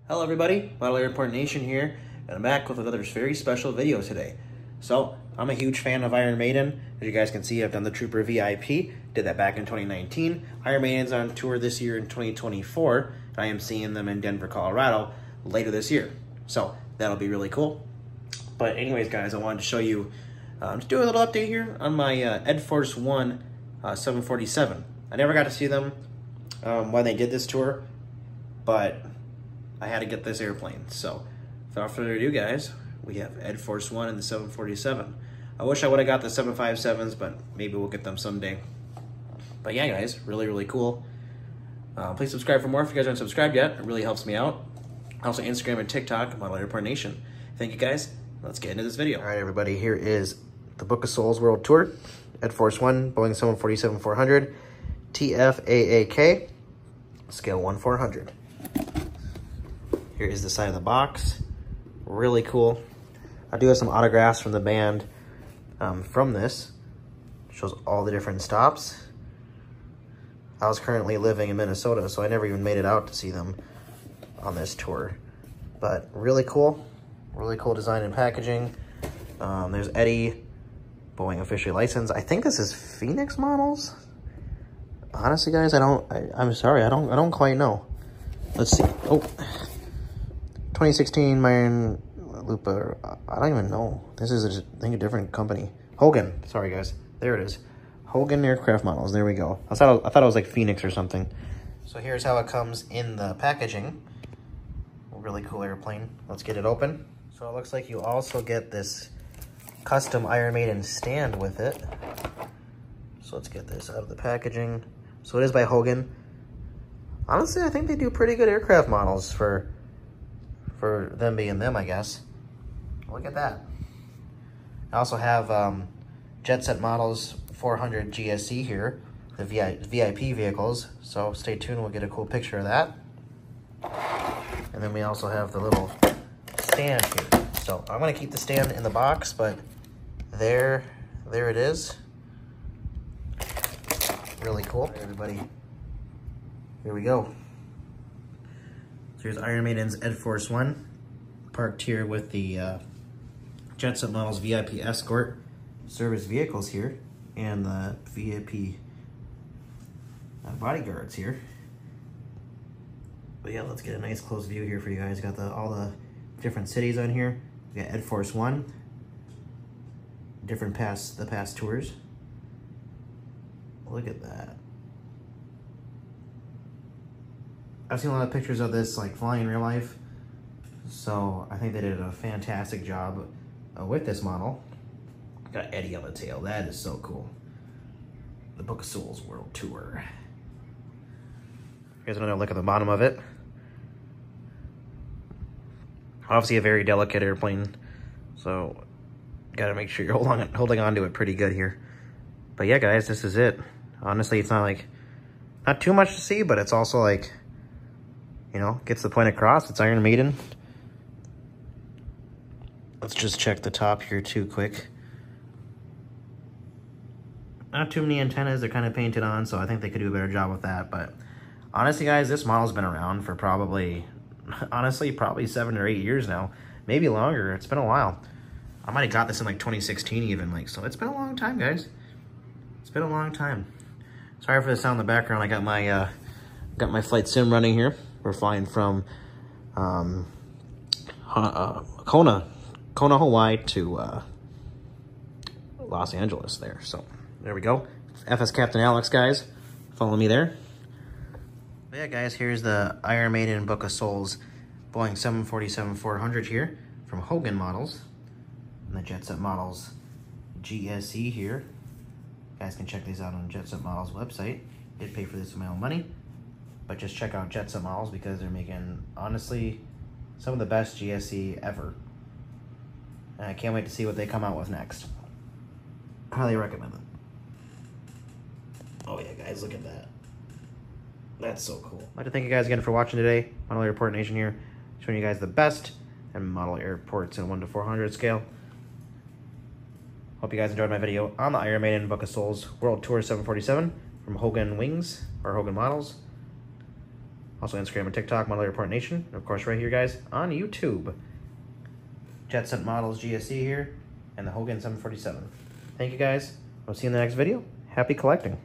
Hello everybody, Model Airport Nation here, and I'm back with another very special video today. So, I'm a huge fan of Iron Maiden. As you guys can see, I've done the Trooper VIP, did that back in 2019. Iron Maiden's on tour this year in 2024, and I am seeing them in Denver, Colorado later this year. So, that'll be really cool. But anyways guys, I wanted to show you, just do a little update here on my Ed Force One 747. I never got to see them when they did this tour, but I had to get this airplane. So without further ado guys, we have Ed Force One and the 747. I wish I would have got the 757s, but maybe we'll get them someday. But yeah guys, really cool. Please subscribe for more if you guys aren't subscribed yet. It really helps me out. Also Instagram and TikTok, Model Airport Nation. Thank you guys. Let's get into this video. All right everybody, here is the Book of Souls World Tour. Ed Force One, Boeing 747-400, TFAAK, scale 1/400. Here is the side of the box. Really cool. I do have some autographs from the band from this. Shows all the different stops. I was currently living in Minnesota, so I never even made it out to see them on this tour. But really cool design and packaging. There's Eddie, Boeing officially licensed. I think this is Phoenix models. Honestly, guys, I'm sorry, I don't quite know. Let's see. Oh, 2016 Maiden Lupa. I don't even know. This is, I think, a different company. Hogan. Sorry, guys. There it is. Hogan aircraft models. There we go. I thought it was like Phoenix or something. So here's how it comes in the packaging. A really cool airplane. Let's get it open. So it looks like you also get this custom Iron Maiden stand with it. So let's get this out of the packaging. So it is by Hogan. Honestly, I think they do pretty good aircraft models for them being them, I guess. Look at that. I also have Jet Set Models 400 GSC here, the VIP vehicles. So stay tuned, we'll get a cool picture of that. And then we also have the little stand here. So I'm gonna keep the stand in the box, but there it is. Really cool. Right, everybody, here we go. So here's Iron Maiden's Ed Force One, parked here with the Jet Set Models VIP Escort service vehicles here, and the VIP bodyguards here. But yeah, let's get a nice close view here for you guys. Got all the different cities on here. We got Ed Force One, different past tours. Look at that. I've seen a lot of pictures of this like flying in real life, so I think they did a fantastic job with this model. Got Eddie on the tail. That is so cool. The Book of Souls World Tour. Here's another look at the bottom of it. Obviously a very delicate airplane, so gotta make sure you're holding on to it pretty good here. But yeah guys, this is it. Honestly, it's not too much to see, but it's also like, you know, gets the point across. It's Iron Maiden. Let's just check the top here too quick. Not too many antennas. They're kind of painted on, so I think they could do a better job with that. But honestly, guys, this model's been around for probably 7 or 8 years now. Maybe longer. It's been a while. I might have got this in like 2016 even. So it's been a long time, guys. It's been a long time. Sorry for the sound in the background. I got my flight sim running here. We're flying from Kona, Hawaii to Los Angeles there. So there we go. FS Captain Alex, guys. Follow me there. But yeah, guys, here's the Iron Maiden Book of Souls Boeing 747-400 here from Hogan Models. And the Jet Set Models GSE here. You guys can check these out on Jet Set Models website. Did pay for this with my own money. But just check out Jet Set Models because they're making, honestly, some of the best GSE ever. And I can't wait to see what they come out with next. Highly recommend them. Oh yeah, guys, look at that. That's so cool. I'd like to thank you guys again for watching today. Model Airport Nation here, showing you guys the best and model airports in 1 to 400 scale. Hope you guys enjoyed my video on the Iron Maiden Book of Souls World Tour 747 from Hogan Wings, or Hogan Models. Also Instagram and TikTok, Model Airport Nation. And of course right here, guys, on YouTube. Jetson Models GSC here, and the Hogan 747. Thank you, guys. I'll see you in the next video. Happy collecting.